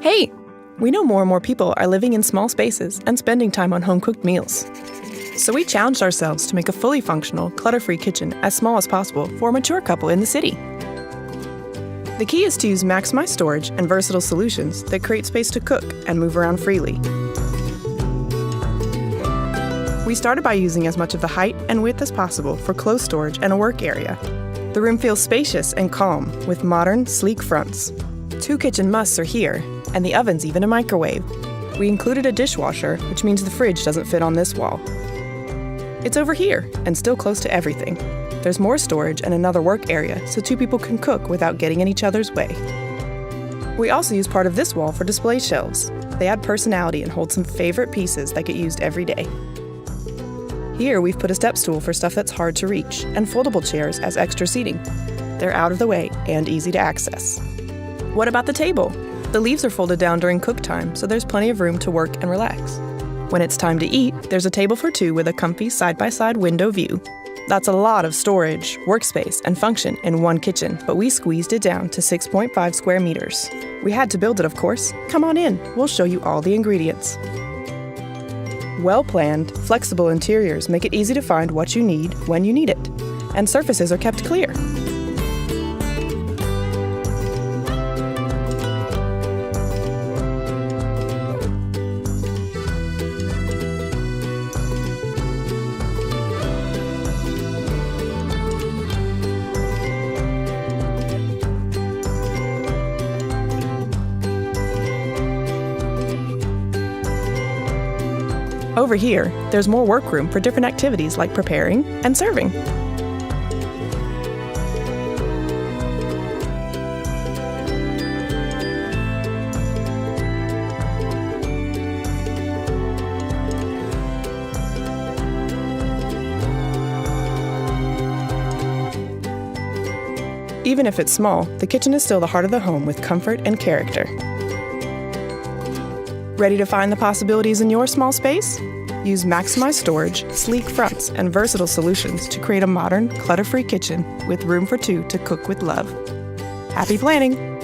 Hey! We know more and more people are living in small spaces and spending time on home-cooked meals. So we challenged ourselves to make a fully functional, clutter-free kitchen as small as possible for a mature couple in the city. The key is to use maximized storage and versatile solutions that create space to cook and move around freely. We started by using as much of the height and width as possible for clothes storage and a work area. The room feels spacious and calm with modern, sleek fronts. 2 kitchen musts are here, and the oven's even a microwave. We included a dishwasher, which means the fridge doesn't fit on this wall. It's over here, and still close to everything. There's more storage and another work area, so 2 people can cook without getting in each other's way. We also use part of this wall for display shelves. They add personality and hold some favorite pieces that get used every day. Here, we've put a step stool for stuff that's hard to reach, and foldable chairs as extra seating. They're out of the way and easy to access. What about the table? The leaves are folded down during cook time, so there's plenty of room to work and relax. When it's time to eat, there's a table for 2 with a comfy side-by-side window view. That's a lot of storage, workspace, and function in one kitchen, but we squeezed it down to 6.5 square meters. We had to build it, of course. Come on in, we'll show you all the ingredients. Well-planned, flexible interiors make it easy to find what you need when you need it, and surfaces are kept clear. Over here, there's more workroom for different activities like preparing and serving. Even if it's small, the kitchen is still the heart of the home with comfort and character. Ready to find the possibilities in your small space? Use maximized storage, sleek fronts, and versatile solutions to create a modern, clutter-free kitchen with room for 2 to cook with love. Happy planning!